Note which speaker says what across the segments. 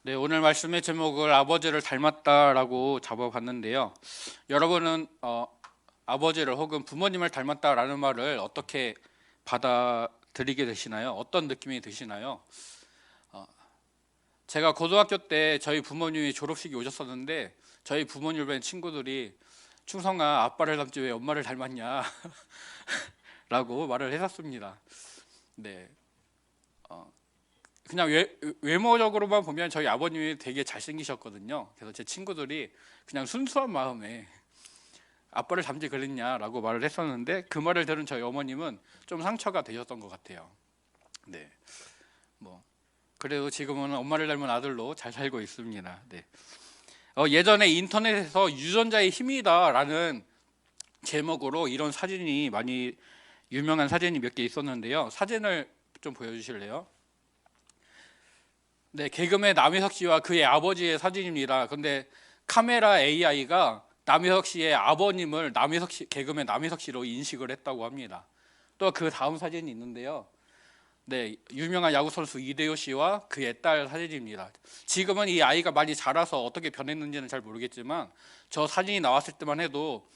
Speaker 1: 네, 오늘 말씀의 제목을 아버지를 닮았다라고 잡아봤는데요. 여러분은 아버지를 혹은 부모님을 닮았다라는 말을 어떻게 받아들이게 되시나요? 어떤 느낌이 드시나요? 제가 고등학교 때 저희 부모님이 졸업식이 오셨었는데 저희 부모님 뵌 친구들이 충성아 아빠를 닮지 왜 엄마를 닮았냐 라고 말을 했었습니다. 네, 그냥 외모적으로만 보면 저희 아버님이 되게 잘생기셨거든요. 그래서 제 친구들이 그냥 순수한 마음에 아빠를 닮지 그랬냐라고 말을 했었는데 그 말을 들은 저희 어머님은 좀 상처가 되셨던 것 같아요. 네, 뭐 그래도 지금은 엄마를 닮은 아들로 잘 살고 있습니다. 네. 예전에 인터넷에서 유전자의 힘이다라는 제목으로 이런 사진이 많이 유명한 사진이 몇 개 있었는데요. 사진을 좀 보여주실래요? 네, 개그맨 남희석 씨와 그의 아버지의 사진입니다. 근데 카메라 AI가 남희석 씨의 아버님을 남희석 씨, 개그맨 남희석 씨로 인식을 했다고 합니다. 또 그 다음 사진이 있는데요. 네, 유명한 야구 선수 이대호 씨와 그의 딸 사진입니다. 지금은 이 아이가 많이 자라서 어떻게 변했는지는 잘 모르겠지만 저 사진이 나왔을 때만 해도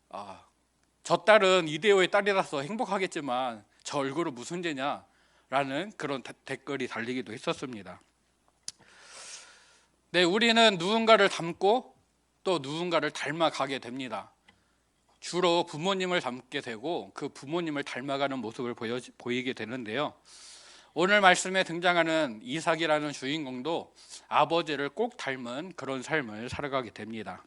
Speaker 1: 아, 저 딸은 이대호의 딸이라서 행복하겠지만 저 얼굴은 무슨 죄냐라는 그런 댓글이 달리기도 했었습니다. 네, 우리는 누군가를 닮고 또 누군가를 닮아가게 됩니다. 주로 부모님을 닮게 되고 그 부모님을 닮아가는 모습을 보이게 되는데요. 오늘 말씀에 등장하는 이삭이라는 주인공도 아버지를 꼭 닮은 그런 삶을 살아가게 됩니다.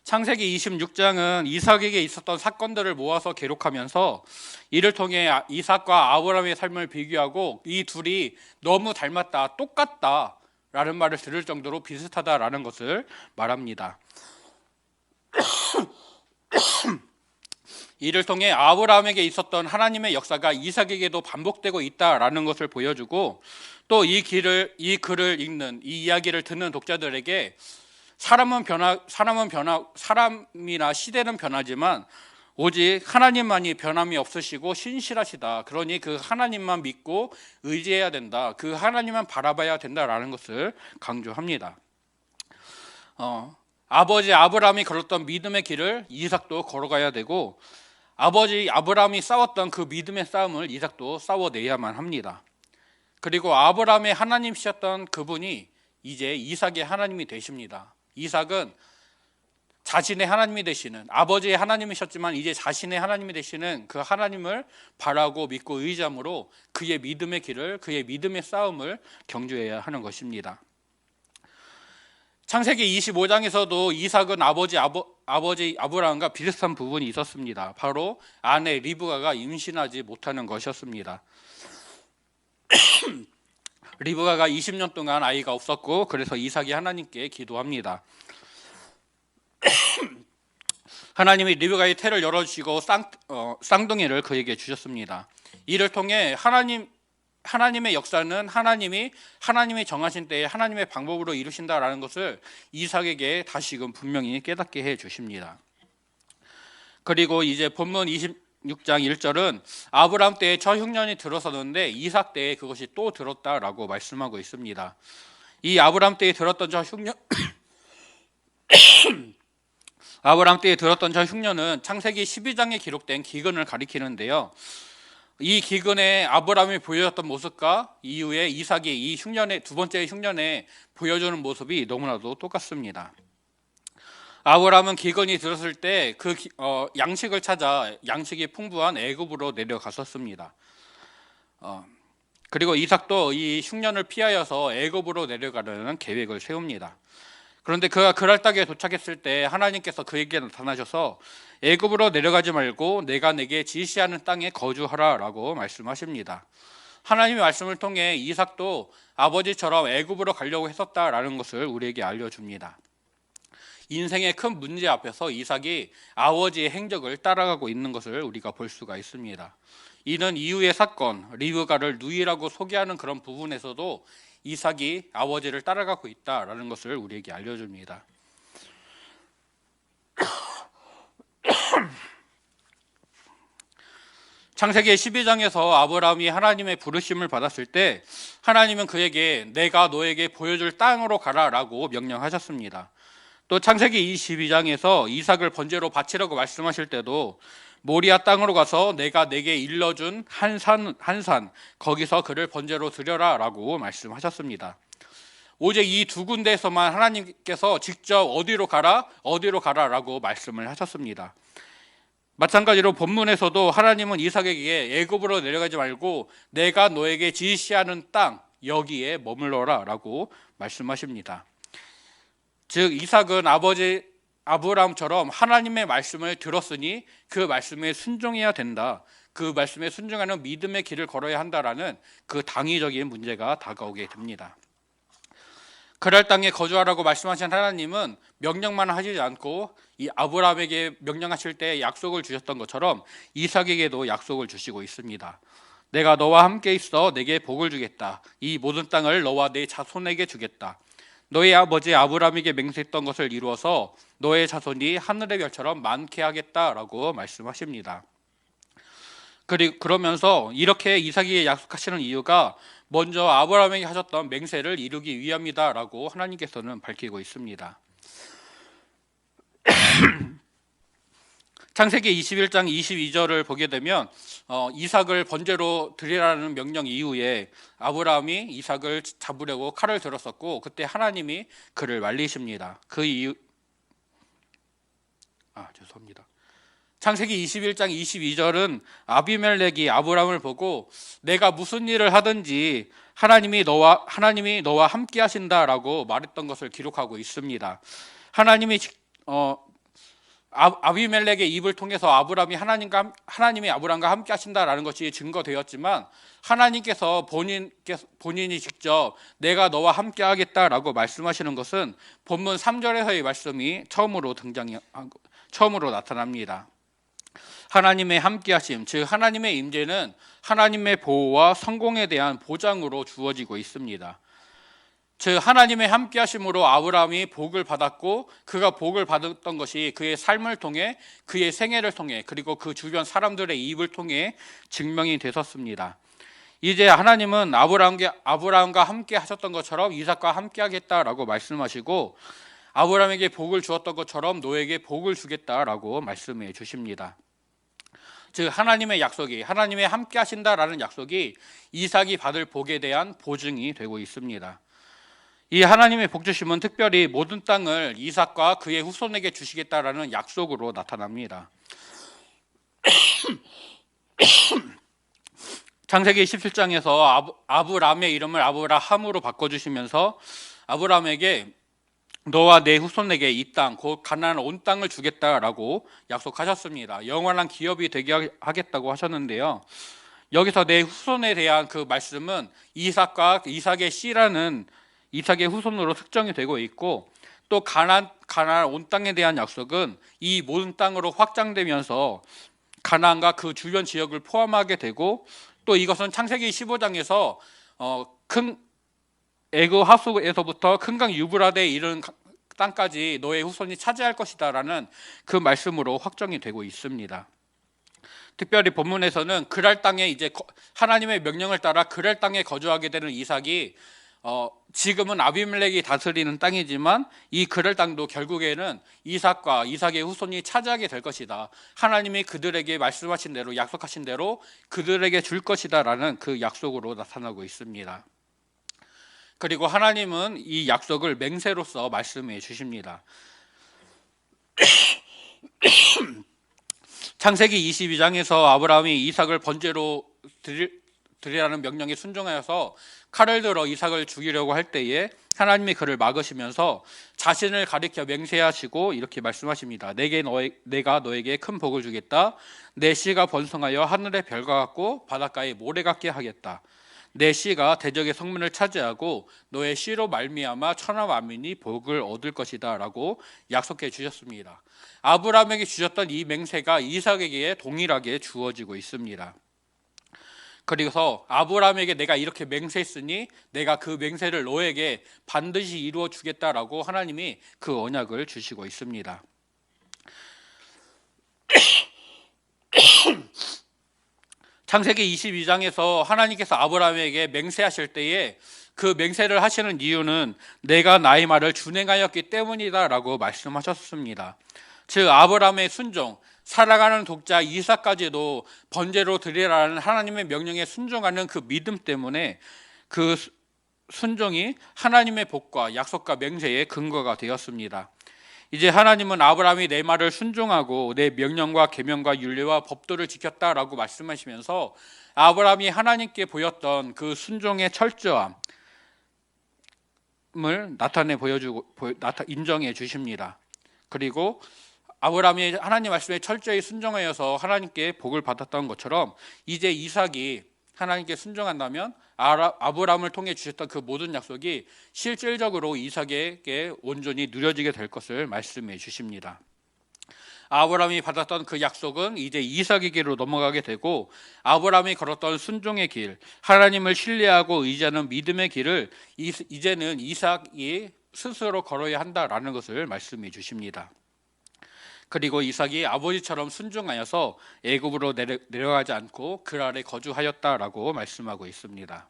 Speaker 1: 창세기 26장은 이삭에게 있었던 사건들을 모아서 기록하면서 이를 통해 이삭과 아브라함의 삶을 비교하고 이 둘이 너무 닮았다, 똑같다 라는 말을 들을 정도로 비슷하다라는 것을 말합니다. 이를 통해 아브라함에게 있었던 하나님의 역사가 이삭에게도 반복되고 있다라는 것을 보여주고 또 이 글을 읽는 이 이야기를 듣는 독자들에게 사람이나 시대는 변하지만 오직 하나님만이 변함이 없으시고 신실하시다. 그러니 그 하나님만 믿고 의지해야 된다. 그 하나님만 바라봐야 된다라는 것을 강조합니다. 아버지 아브라함이 걸었던 믿음의 길을 이삭도 걸어가야 되고 아버지 아브라함이 싸웠던 그 믿음의 싸움을 이삭도 싸워내야만 합니다. 그리고 아브라함의 하나님이셨던 그분이 이제 이삭의 하나님이 되십니다. 이삭은 자신의 하나님이 되시는 아버지의 하나님이셨지만 이제 자신의 하나님이 되시는 그 하나님을 바라고 믿고 의지함으로 그의 믿음의 길을 그의 믿음의 싸움을 경주해야 하는 것입니다. 창세기 25장에서도 이삭은 아버지 아브라함과 비슷한 부분이 있었습니다. 바로 아내 리브가가 임신하지 못하는 것이었습니다. 리브가가 20년 동안 아이가 없었고 그래서 이삭이 하나님께 기도합니다. 하나님이 리브가의 태를 열어주시고 쌍둥이를 그에게 주셨습니다. 이를 통해 하나님의 역사는 하나님이 정하신 때에 하나님의 방법으로 이루신다라는 것을 이삭에게 다시금 분명히 깨닫게 해 주십니다. 그리고 이제 본문 26장 1절은 아브라함 때에 첫 흉년이 들어섰는데 이삭 때에 그것이 또 들었다라고 말씀하고 있습니다. 이 아브라함 때에 들었던 저 흉년 아브라함 때에 들었던 저 흉년은 창세기 12장에 기록된 기근을 가리키는데요. 이 기근에 아브라함이 보여줬던 모습과 이후에 이삭이 이 흉년의 두 번째 흉년에 보여주는 모습이 너무나도 똑같습니다. 아브라함은 기근이 들었을 때 그 양식을 찾아 양식이 풍부한 애굽으로 내려갔었습니다. 그리고 이삭도 이 흉년을 피하여서 애굽으로 내려가려는 계획을 세웁니다. 그런데 그가 그랄딱에 도착했을 때 하나님께서 그에게 나타나셔서 애굽으로 내려가지 말고 내가 내게 지시하는 땅에 거주하라라고 말씀하십니다. 하나님의 말씀을 통해 이삭도 아버지처럼 애굽으로 가려고 했었다라는 것을 우리에게 알려줍니다. 인생의 큰 문제 앞에서 이삭이 아버지의 행적을 따라가고 있는 것을 우리가 볼 수가 있습니다. 이는 이후의 사건, 리브가를 누이라고 소개하는 그런 부분에서도 이삭이 아버지를 따라가고 있다라는 것을 우리에게 알려줍니다. 창세기 12장에서 아브라함이 하나님의 부르심을 받았을 때 하나님은 그에게 내가 너에게 보여줄 땅으로 가라라고 명령하셨습니다. 또 창세기 22장에서 이삭을 번제로 바치라고 말씀하실 때도 모리아 땅으로 가서 내가 내게 일러준 한 산 거기서 그를 번제로 드려라라고 말씀하셨습니다. 오직 이 두 군데에서만 하나님께서 직접 어디로 가라라고 말씀을 하셨습니다. 마찬가지로 본문에서도 하나님은 이삭에게 애굽으로 내려가지 말고 내가 너에게 지시하는 땅 여기에 머물러라라고 말씀하십니다. 즉 이삭은 아버지 아브라함처럼 하나님의 말씀을 들었으니 그 말씀에 순종해야 된다. 그 말씀에 순종하는 믿음의 길을 걸어야 한다라는 그 당위적인 문제가 다가오게 됩니다. 그랄 땅에 거주하라고 말씀하신 하나님은 명령만 하시지 않고 이 아브라함에게 명령하실 때 약속을 주셨던 것처럼 이삭에게도 약속을 주시고 있습니다. 내가 너와 함께 있어 내게 복을 주겠다. 이 모든 땅을 너와 내 자손에게 주겠다. 너의 아버지 아브라함에게 맹세했던 것을 이루어서 너의 자손이 하늘의 별처럼 많게 하겠다라고 말씀하십니다. 그러면서 이렇게 이삭에게 약속하시는 이유가 먼저 아브라함에게 하셨던 맹세를 이루기 위함이다라고 하나님께서는 밝히고 있습니다. 창세기 21장 22절을 보게 되면 이삭을 번제로 드리라는 명령 이후에 아브라함이 이삭을 잡으려고 칼을 들었었고 그때 하나님이 그를 말리십니다. 그 이유 죄송합니다. 창세기 21장 22절은 아비멜렉이 아브라함을 보고 내가 무슨 일을 하든지 하나님이 너와 함께 하신다라고 말했던 것을 기록하고 있습니다. 하나님이 아비멜렉의 입을 통해서 하나님이 아브라함과 함께 하신다라는 것이 증거되었지만 하나님께서 본인이 직접 내가 너와 함께 하겠다라고 말씀하시는 것은 본문 3절에서의 말씀이 처음으로 나타납니다. 하나님의 함께하심, 즉 하나님의 임재는 하나님의 보호와 성공에 대한 보장으로 주어지고 있습니다. 즉 하나님의 함께하심으로 아브라함이 복을 받았고 그가 복을 받았던 것이 그의 삶을 통해 그의 생애를 통해 그리고 그 주변 사람들의 입을 통해 증명이 되었습니다. 이제 하나님은 아브라함과 함께 하셨던 것처럼 이삭과 함께 하겠다라고 말씀하시고 아브라함에게 복을 주었던 것처럼 너에게 복을 주겠다라고 말씀해 주십니다. 즉 하나님의 약속이 하나님의 함께 하신다라는 약속이 이삭이 받을 복에 대한 보증이 되고 있습니다. 이 하나님의 복 주심은 특별히 모든 땅을 이삭과 그의 후손에게 주시겠다라는 약속으로 나타납니다. 창세기 17장에서 아브람의 이름을 아브라함으로 바꿔주시면서 아브람에게 너와 내 후손에게 이 땅, 곧 가나안 온 땅을 주겠다라고 약속하셨습니다. 영원한 기업이 되게 하겠다고 하셨는데요. 여기서 내 후손에 대한 그 말씀은 이삭의 씨라는 이삭의 후손으로 특정이 되고 있고 또 가나안 온 땅에 대한 약속은 이 모든 땅으로 확장되면서 가나안과 그 주변 지역을 포함하게 되고 또 이것은 창세기 15장에서 큰 애굽 하수에서부터 큰 강 유브라데에 이르는 땅까지 너의 후손이 차지할 것이다라는 그 말씀으로 확정이 되고 있습니다. 특별히 본문에서는 그랄 땅에 이제 하나님의 명령을 따라 그랄 땅에 거주하게 되는 이삭이 지금은 아비멜렉이 다스리는 땅이지만 이 그랄 땅도 결국에는 이삭과 이삭의 후손이 차지하게 될 것이다. 하나님이 그들에게 말씀하신 대로 약속하신 대로 그들에게 줄 것이다라는 그 약속으로 나타나고 있습니다. 그리고 하나님은 이 약속을 맹세로서 말씀해 주십니다. 창세기 22장에서 아브라함이 이삭을 번제로 드리라는 명령에 순종하여서 칼을 들어 이삭을 죽이려고 할 때에 하나님이 그를 막으시면서 자신을 가리켜 맹세하시고 이렇게 말씀하십니다. 내가 너에게 큰 복을 주겠다. 내 씨가 번성하여 하늘의 별과 같고 바닷가의 모래 같게 하겠다. 내 씨가 대적의 성문을 차지하고 너의 씨로 말미암아 천하 만민이 복을 얻을 것이다 라고 약속해 주셨습니다. 아브라함에게 주셨던 이 맹세가 이삭에게 동일하게 주어지고 있습니다. 그래서 아브라함에게 내가 이렇게 맹세했으니 내가 그 맹세를 너에게 반드시 이루어 주겠다라고 하나님이 그 언약을 주시고 있습니다. 창세기 22장에서 하나님께서 아브라함에게 맹세하실 때에 그 맹세를 하시는 이유는 내가 나의 말을 준행하였기 때문이다라고 말씀하셨습니다. 즉 아브라함의 순종, 살아가는 독자 이삭까지도 번제로 드리라는 하나님의 명령에 순종하는 그 믿음 때문에 그 순종이 하나님의 복과 약속과 맹세의 근거가 되었습니다. 이제 하나님은 아브라함이 내 말을 순종하고 내 명령과 계명과 윤례와 법도를 지켰다라고 말씀하시면서 아브라함이 하나님께 보였던 그 순종의 철저함을 나타내 보여주고 인정해 주십니다. 그리고 아브라함이 하나님 말씀에 철저히 순종하여서 하나님께 복을 받았던 것처럼 이제 이삭이 하나님께 순종한다면 아브라함을 통해 주셨던 그 모든 약속이 실질적으로 이삭에게 온전히 누려지게 될 것을 말씀해 주십니다. 아브라함이 받았던 그 약속은 이제 이삭에게로 넘어가게 되고 아브라함이 걸었던 순종의 길, 하나님을 신뢰하고 의지하는 믿음의 길을 이제는 이삭이 스스로 걸어야 한다라는 것을 말씀해 주십니다. 그리고 이삭이 아버지처럼 순종하여서 애굽으로 내려가지 않고 그 아래 거주하였다라고 말씀하고 있습니다.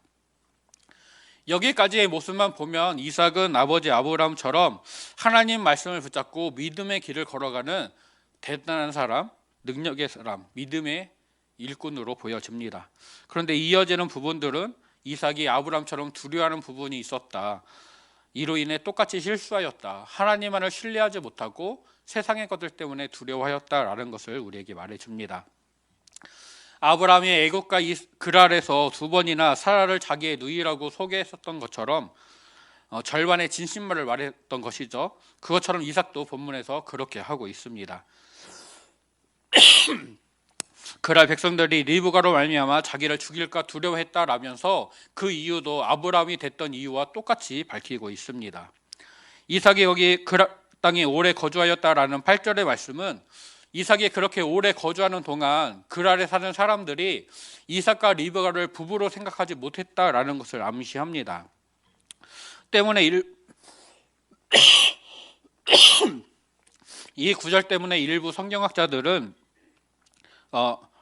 Speaker 1: 여기까지의 모습만 보면 이삭은 아버지 아브라함처럼 하나님 말씀을 붙잡고 믿음의 길을 걸어가는 대단한 사람, 능력의 사람, 믿음의 일꾼으로 보여집니다. 그런데 이어지는 부분들은 이삭이 아브라함처럼 두려워하는 부분이 있었다. 이로 인해 똑같이 실수하였다. 하나님만을 신뢰하지 못하고 세상의 것들 때문에 두려워하였다라는 것을 우리에게 말해줍니다. 아브라함이 애굽과 그랄에서 두 번이나 사라를 자기의 누이라고 소개했었던 것처럼 절반의 진실말을 말했던 것이죠. 그것처럼 이삭도 본문에서 그렇게 하고 있습니다. 그랄 백성들이 리브가로 말미암아 자기를 죽일까 두려워했다라면서 그 이유도 아브라함이 됐던 이유와 똑같이 밝히고 있습니다. 이삭이 여기 그랄 땅에 오래 거주하였다라는 8절의 말씀은 이삭이 그렇게 오래 거주하는 동안 그랄에 사는 사람들이 이삭과 리브가를 부부로 생각하지 못했다라는 것을 암시합니다. 때문에 이 구절 때문에 일부 성경학자들은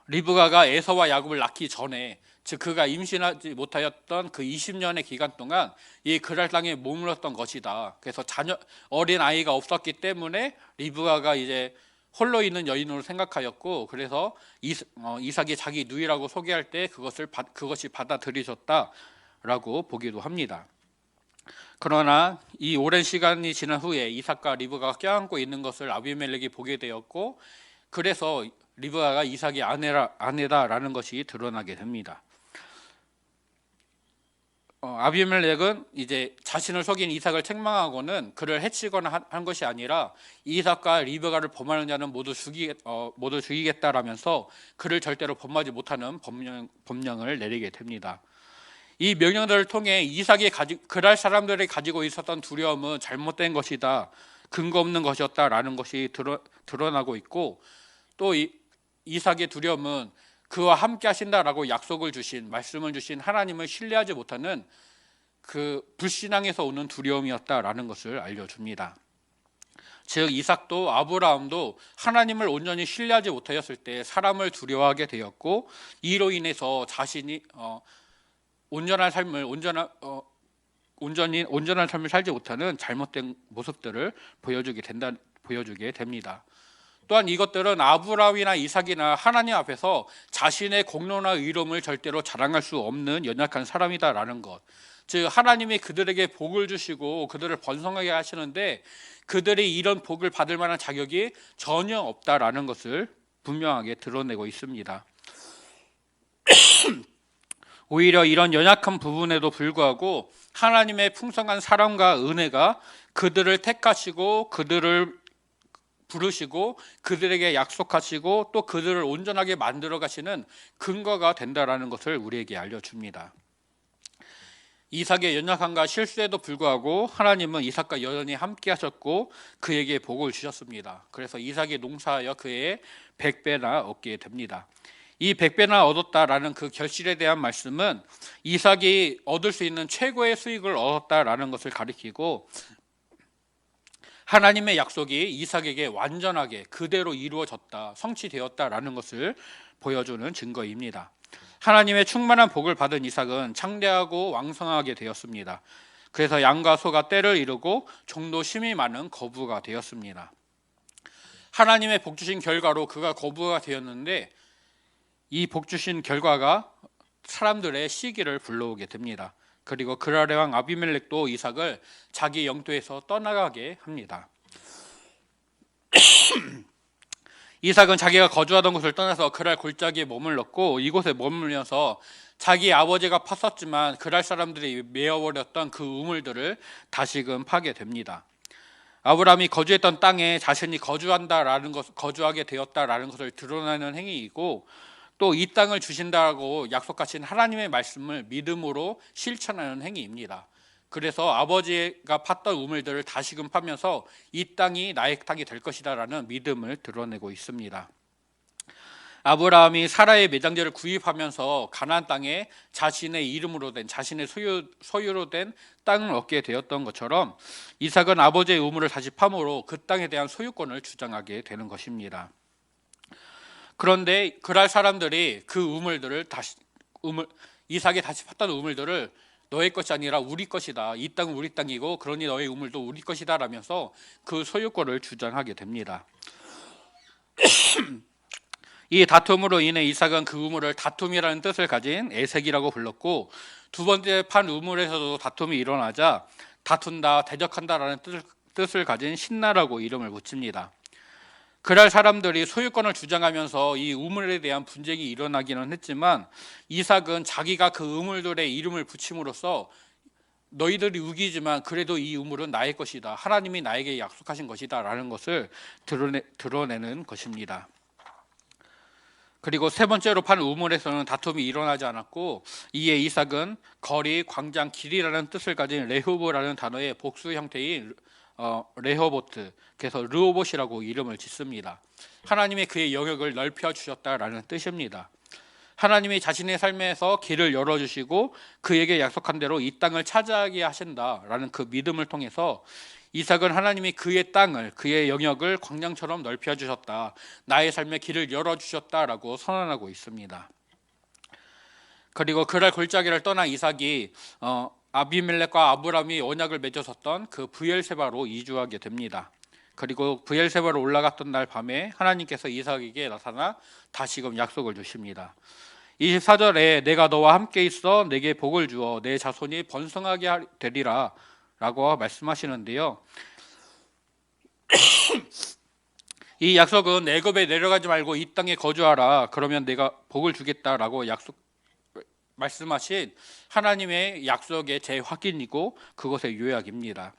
Speaker 1: 리브가가 에서와 야곱을 낳기 전에, 즉 그가 임신하지 못하였던 그 20년의 기간 동안 이 그랄 땅에 머물렀던 것이다. 그래서 어린 아이가 없었기 때문에 리브가가 이제 홀로 있는 여인으로 생각하였고, 그래서 이삭이 자기 누이라고 소개할 때 그것이 받아들여졌다라고 보기도 합니다. 그러나 이 오랜 시간이 지난 후에 이삭과 리브가가 껴안고 있는 것을 아비멜렉이 보게 되었고, 그래서 리브가가 이삭의 아내다라는 것이 드러나게 됩니다. 아비멜렉은 이제 자신을 속인 이삭을 책망하고는 그를 해치거나 한 것이 아니라 이삭과 리브가를 범하는 자는 모두 죽이겠다라면서 그를 절대로 범하지 못하는 법령을 내리게 됩니다. 이 명령들을 통해 이삭이 그랄 사람들이 가지고 있었던 두려움은 잘못된 것이다, 근거 없는 것이었다라는 것이 드러나고 있고, 또 이삭의 두려움은 그와 함께 하신다라고 말씀을 주신 하나님을 신뢰하지 못하는 그 불신앙에서 오는 두려움이었다라는 것을 알려줍니다. 즉 이삭도 아브라함도 하나님을 온전히 신뢰하지 못하였을 때 사람을 두려워하게 되었고, 이로 인해서 자신이 온전한 삶을 살지 못하는 잘못된 모습들을 보여주게 됩니다. 또한 이것들은 아브라함이나 이삭이나 하나님 앞에서 자신의 공로나 의로움을 절대로 자랑할 수 없는 연약한 사람이다라는 것, 즉 하나님이 그들에게 복을 주시고 그들을 번성하게 하시는데 그들이 이런 복을 받을 만한 자격이 전혀 없다라는 것을 분명하게 드러내고 있습니다. 오히려 이런 연약한 부분에도 불구하고 하나님의 풍성한 사랑과 은혜가 그들을 택하시고 그들을 부르시고 그들에게 약속하시고 또 그들을 온전하게 만들어 가시는 근거가 된다라는 것을 우리에게 알려줍니다. 이삭의 연약함과 실수에도 불구하고 하나님은 이삭과 여전히 함께 하셨고 그에게 복을 주셨습니다. 그래서 이삭이 농사하여 그의 100배나 얻게 됩니다. 이 100배나 얻었다라는 그 결실에 대한 말씀은 이삭이 얻을 수 있는 최고의 수익을 얻었다라는 것을 가리키고, 하나님의 약속이 이삭에게 완전하게 그대로 이루어졌다, 성취되었다라는 것을 보여주는 증거입니다. 하나님의 충만한 복을 받은 이삭은 창대하고 왕성하게 되었습니다. 그래서 양과 소가 떼를 이루고 종도 심이 많은 거부가 되었습니다. 하나님의 복 주신 결과로 그가 거부가 되었는데 이 복 주신 결과가 사람들의 시기를 불러오게 됩니다. 그리고 그랄의 왕 아비멜렉도 이삭을 자기 영토에서 떠나가게 합니다. 이삭은 자기가 거주하던 곳을 떠나서 그랄 골짜기에 머물렀고 이곳에 머물면서 자기 아버지가 팠었지만 그랄 사람들이 메어버렸던 그 우물들을 다시금 파게 됩니다. 아브라함이 거주했던 땅에 자신이 거주하게 되었다라는 것을 드러내는 행위이고 또 이 땅을 주신다고 약속하신 하나님의 말씀을 믿음으로 실천하는 행위입니다. 그래서 아버지가 팠던 우물들을 다시금 파면서 이 땅이 나의 땅이 될 것이다라는 믿음을 드러내고 있습니다. 아브라함이 사라의 매장지를 구입하면서 가나안 땅에 자신의 이름으로 된 자신의 소유로 된 땅을 얻게 되었던 것처럼 이삭은 아버지의 우물을 다시 파므로 그 땅에 대한 소유권을 주장하게 되는 것입니다. 그런데 그랄 사람들이 그 이삭이 다시 팠던 우물들을 너의 것이 아니라 우리 것이다. 이 땅은 우리 땅이고 그러니 너의 우물도 우리 것이다 라면서 그 소유권을 주장하게 됩니다. 이 다툼으로 인해 이삭은 그 우물을 다툼이라는 뜻을 가진 에색이라고 불렀고 두 번째 판 우물에서도 다툼이 일어나자 다툰다, 대적한다라는 뜻을 가진 신나라고 이름을 붙입니다. 그랄 사람들이 소유권을 주장하면서 이 우물에 대한 분쟁이 일어나기는 했지만 이삭은 자기가 그 우물들의 이름을 붙임으로써 너희들이 우기지만 그래도 이 우물은 나의 것이다. 하나님이 나에게 약속하신 것이다 라는 것을 드러내는 것입니다. 그리고 세 번째로 판 우물에서는 다툼이 일어나지 않았고 이에 이삭은 거리, 광장, 길이라는 뜻을 가진 레호브라는 단어의 복수 형태인 레호보트, 그래서 르호봇이라고 이름을 짓습니다. 하나님이 그의 영역을 넓혀 주셨다라는 뜻입니다. 하나님이 자신의 삶에서 길을 열어주시고 그에게 약속한 대로 이 땅을 차지하게 하신다라는 그 믿음을 통해서 이삭은 하나님이 그의 땅을, 그의 영역을 광장처럼 넓혀 주셨다, 나의 삶의 길을 열어주셨다라고 선언하고 있습니다. 그리고 그랄 골짜기를 떠난 이삭이 아비멜렉과 아브람이 언약을 맺었었던 그 브엘세바로 이주하게 됩니다. 그리고 브엘세바로 올라갔던 날 밤에 하나님께서 이삭에게 나타나 다시금 약속을 주십니다. 24절에 내가 너와 함께 있어 내게 복을 주어 내 자손이 번성하게 되리라 라고 말씀하시는데요. 이 약속은 애굽에 내려가지 말고 이 땅에 거주하라, 그러면 내가 복을 주겠다라고 말씀하신 하나님의 약속의 재확인이고 그것의 요약입니다.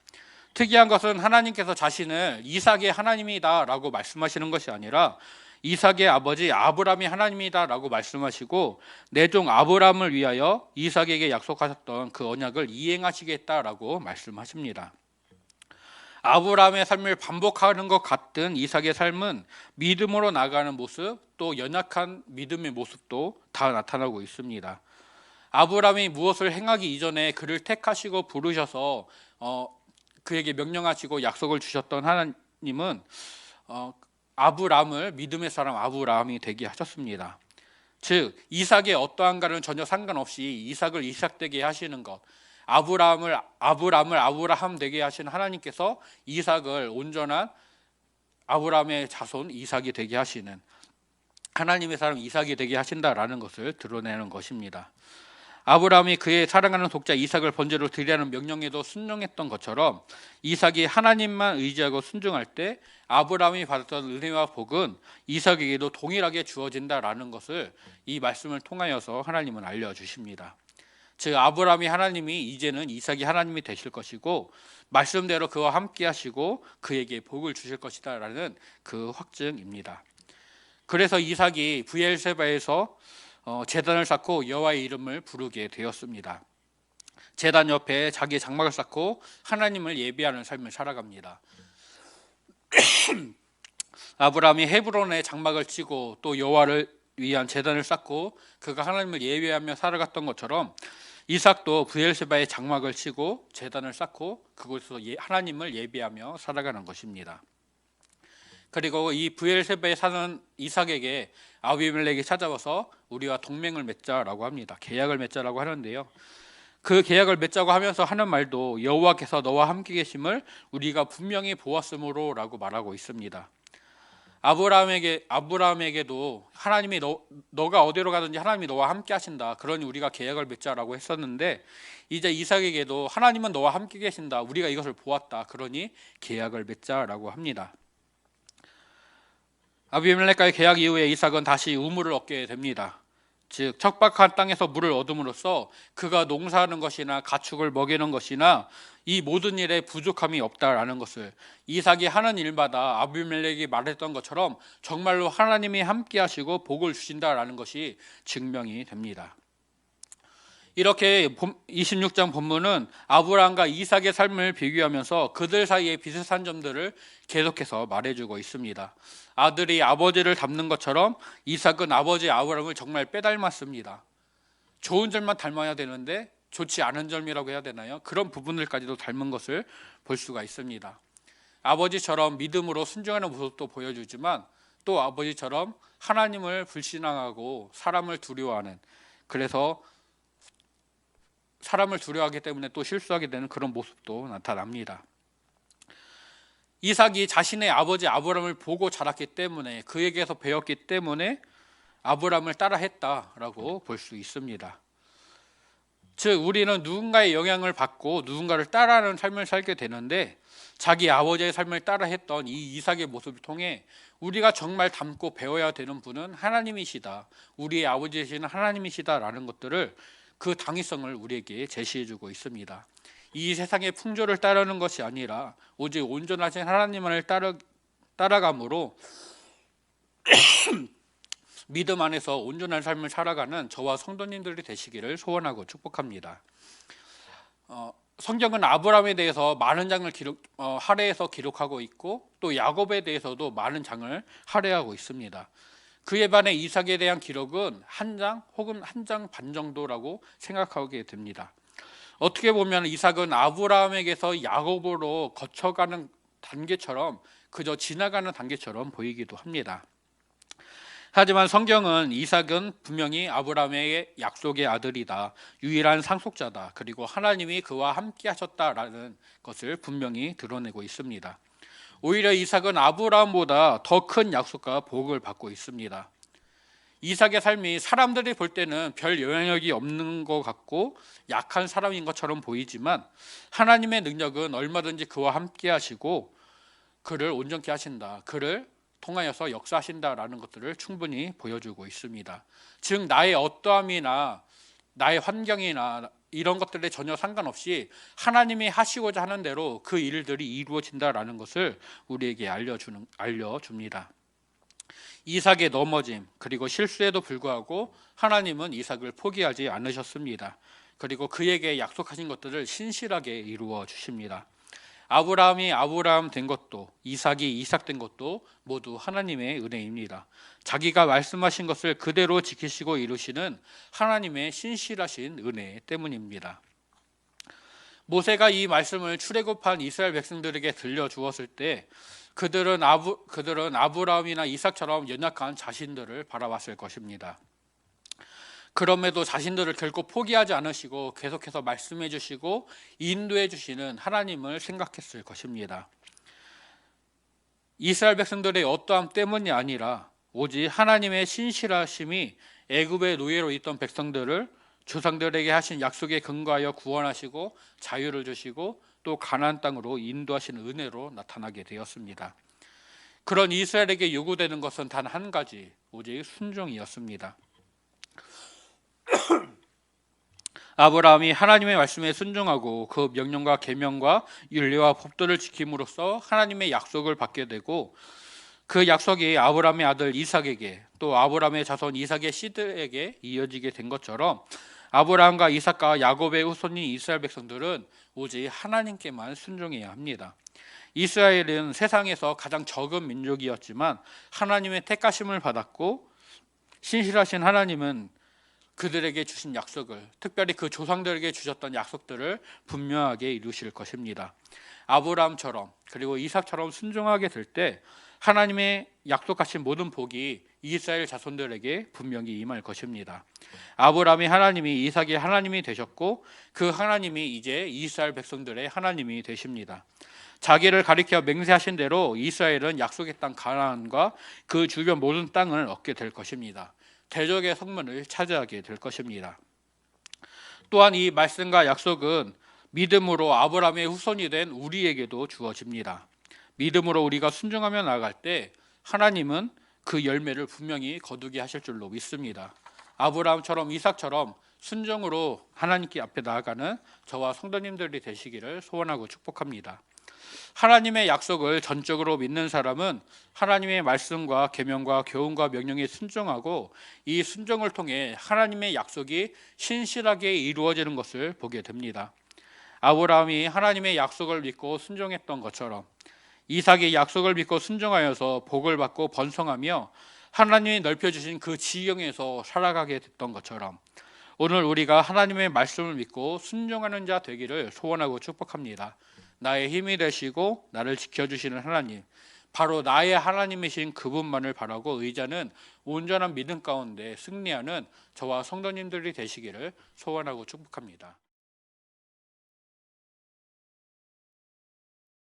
Speaker 1: 특이한 것은 하나님께서 자신을 이삭의 하나님이다 라고 말씀하시는 것이 아니라 이삭의 아버지 아브람이 하나님이다 라고 말씀하시고 내 종 아브람을 위하여 이삭에게 약속하셨던 그 언약을 이행하시겠다라고 말씀하십니다. 아브람의 삶을 반복하는 것 같은 이삭의 삶은 믿음으로 나가는 모습, 또 연약한 믿음의 모습도 다 나타나고 있습니다. 아브람이 무엇을 행하기 이전에 그를 택하시고 부르셔서 그에게 명령하시고 약속을 주셨던 하나님은 아브람을 믿음의 사람 아브라함이 되게 하셨습니다. 즉 이삭의 어떠한가는 전혀 상관없이 이삭을 이삭 되게 하시는 것, 아브라함을 아브라함 되게 하신 하나님께서 이삭을 온전한 아브라함의 자손 이삭이 되게 하시는 하나님의 사람 이삭이 되게 하신다라는 것을 드러내는 것입니다. 아브라함이 그의 사랑하는 독자 이삭을 번제로 드리라는 명령에도 순종했던 것처럼 이삭이 하나님만 의지하고 순종할 때 아브라함이 받았던 은혜와 복은 이삭에게도 동일하게 주어진다라는 것을 이 말씀을 통하여서 하나님은 알려주십니다. 즉 아브라함이 하나님이 이제는 이삭이 하나님이 되실 것이고 말씀대로 그와 함께 하시고 그에게 복을 주실 것이다라는 그 확증입니다. 그래서 이삭이 브엘세바에서 제단을 쌓고 여호와의 이름을 부르게 되었습니다. 제단 옆에 자기의 장막을 쌓고 하나님을 예배하는 삶을 살아갑니다. 아브라함이 헤브론에 장막을 치고 또 여호와를 위한 제단을 쌓고 그가 하나님을 예배하며 살아갔던 것처럼 이삭도 브엘세바에 장막을 치고 제단을 쌓고 그곳에서 하나님을 예배하며 살아가는 것입니다. 그리고 이 브엘세바에 사는 이삭에게 아비멜렉이 찾아와서 우리와 동맹을 맺자라고 합니다. 계약을 맺자라고 하는데요. 그 계약을 맺자고 하면서 하는 말도 여호와께서 너와 함께 계심을 우리가 분명히 보았으므로라고 말하고 있습니다. 아브라함에게도 하나님이 너가 어디로 가든지 하나님이 너와 함께 하신다. 그러니 우리가 계약을 맺자라고 했었는데 이제 이삭에게도 하나님은 너와 함께 계신다. 우리가 이것을 보았다. 그러니 계약을 맺자라고 합니다. 아비멜렉과의 계약 이후에 이삭은 다시 우물을 얻게 됩니다. 즉 척박한 땅에서 물을 얻음으로써 그가 농사하는 것이나 가축을 먹이는 것이나 이 모든 일에 부족함이 없다라는 것을, 이삭이 하는 일마다 아비멜렉이 말했던 것처럼 정말로 하나님이 함께 하시고 복을 주신다라는 것이 증명이 됩니다. 이렇게 26장 본문은 아브라함과 이삭의 삶을 비교하면서 그들 사이의 비슷한 점들을 계속해서 말해주고 있습니다. 아들이 아버지를 닮는 것처럼 이삭은 아버지 아브라함을 정말 빼닮았습니다. 좋은 점만 닮아야 되는데 좋지 않은 점이라고 해야 되나요? 그런 부분들까지도 닮은 것을 볼 수가 있습니다. 아버지처럼 믿음으로 순종하는 모습도 보여주지만 또 아버지처럼 하나님을 불신앙하고 사람을 두려워하는, 그래서 사람을 두려워하기 때문에 또 실수하게 되는 그런 모습도 나타납니다. 이삭이 자신의 아버지 아브라함을 보고 자랐기 때문에, 그에게서 배웠기 때문에 아브라함을 따라했다라고 볼 수 있습니다. 즉 우리는 누군가의 영향을 받고 누군가를 따라하는 삶을 살게 되는데, 자기 아버지의 삶을 따라했던 이 이삭의 모습을 통해 우리가 정말 닮고 배워야 되는 분은 하나님이시다, 우리의 아버지이신 하나님이시다라는 것들을, 그 당위성을 우리에게 제시해주고 있습니다. 이 세상의 풍조를 따르는 것이 아니라 오직 온전하신 하나님만을 따라감으로 믿음 안에서 온전한 삶을 살아가는 저와 성도님들이 되시기를 소원하고 축복합니다. 성경은 아브라함에 대해서 많은 장을 할애해서 기록하고 있고 또 야곱에 대해서도 많은 장을 할애하고 있습니다. 그에 반해 이삭에 대한 기록은 한 장 혹은 한 장 반 정도라고 생각하게 됩니다. 어떻게 보면 이삭은 아브라함에게서 야곱으로 거쳐가는 단계처럼, 그저 지나가는 단계처럼 보이기도 합니다. 하지만 성경은 이삭은 분명히 아브라함의 약속의 아들이다, 유일한 상속자다, 그리고 하나님이 그와 함께 하셨다라는 것을 분명히 드러내고 있습니다. 오히려 이삭은 아브라함보다 더 큰 약속과 복을 받고 있습니다. 이삭의 삶이 사람들이 볼 때는 별 영향력이 없는 것 같고 약한 사람인 것처럼 보이지만, 하나님의 능력은 얼마든지 그와 함께 하시고 그를 온전케 하신다, 그를 통하여서 역사하신다라는 것들을 충분히 보여주고 있습니다. 즉 나의 어떠함이나 나의 환경이나 이런 것들에 전혀 상관없이 하나님이 하시고자 하는 대로 그 일들이 이루어진다라는 것을 우리에게 알려줍니다. 이삭의 넘어짐 그리고 실수에도 불구하고 하나님은 이삭을 포기하지 않으셨습니다. 그리고 그에게 약속하신 것들을 신실하게 이루어 주십니다. 아브라함이 아브라함 된 것도 이삭이 이삭 된 것도 모두 하나님의 은혜입니다. 자기가 말씀하신 것을 그대로 지키시고 이루시는 하나님의 신실하신 은혜 때문입니다. 모세가 이 말씀을 출애굽한 이스라엘 백성들에게 들려주었을 때 그들은 아브라함이나 이삭처럼 연약한 자신들을 바라봤을 것입니다. 그럼에도 자신들을 결코 포기하지 않으시고 계속해서 말씀해 주시고 인도해 주시는 하나님을 생각했을 것입니다. 이스라엘 백성들의 어떠함 때문이 아니라 오직 하나님의 신실하심이 애굽의 노예로 있던 백성들을 조상들에게 하신 약속에 근거하여 구원하시고 자유를 주시고 또 가나안 땅으로 인도하신 은혜로 나타나게 되었습니다. 그런 이스라엘에게 요구되는 것은 단 한 가지, 오직 순종이었습니다. 아브라함이 하나님의 말씀에 순종하고 그 명령과 계명과 율례와 법도를 지킴으로써 하나님의 약속을 받게 되고, 그 약속이 아브라함의 아들 이삭에게 또 아브라함의 자손 이삭의 씨들에게 이어지게 된 것처럼 아브라함과 이삭과 야곱의 후손인 이스라엘 백성들은 오직 하나님께만 순종해야 합니다. 이스라엘은 세상에서 가장 적은 민족이었지만 하나님의 택하심을 받았고, 신실하신 하나님은 그들에게 주신 약속을, 특별히 그 조상들에게 주셨던 약속들을 분명하게 이루실 것입니다. 아브라함처럼 그리고 이삭처럼 순종하게 될 때 하나님의 약속하신 모든 복이 이스라엘 자손들에게 분명히 임할 것입니다. 아브라함이 하나님이, 이삭이 하나님이 되셨고 그 하나님이 이제 이스라엘 백성들의 하나님이 되십니다. 자기를 가리켜 맹세하신 대로 이스라엘은 약속의 땅 가나안과 그 주변 모든 땅을 얻게 될 것입니다. 대적의 성문을 차지하게 될 것입니다. 또한 이 말씀과 약속은 믿음으로 아브라함의 후손이 된 우리에게도 주어집니다. 믿음으로 우리가 순종하며 나아갈 때 하나님은 그 열매를 분명히 거두게 하실 줄로 믿습니다. 아브라함처럼 이삭처럼 순종으로 하나님께 앞에 나아가는 저와 성도님들이 되시기를 소원하고 축복합니다. 하나님의 약속을 전적으로 믿는 사람은 하나님의 말씀과 계명과 교훈과 명령에 순종하고 이 순종을 통해 하나님의 약속이 신실하게 이루어지는 것을 보게 됩니다. 아브라함이 하나님의 약속을 믿고 순종했던 것처럼 이삭이 약속을 믿고 순종하여서 복을 받고 번성하며 하나님이 넓혀주신 그 지경에서 살아가게 됐던 것처럼 오늘 우리가 하나님의 말씀을 믿고 순종하는 자 되기를 소원하고 축복합니다. 나의 힘이 되시고 나를 지켜주시는 하나님, 바로 나의 하나님이신 그분만을 바라고 의지하는 온전한 믿음 가운데 승리하는 저와 성도님들이 되시기를 소원하고 축복합니다.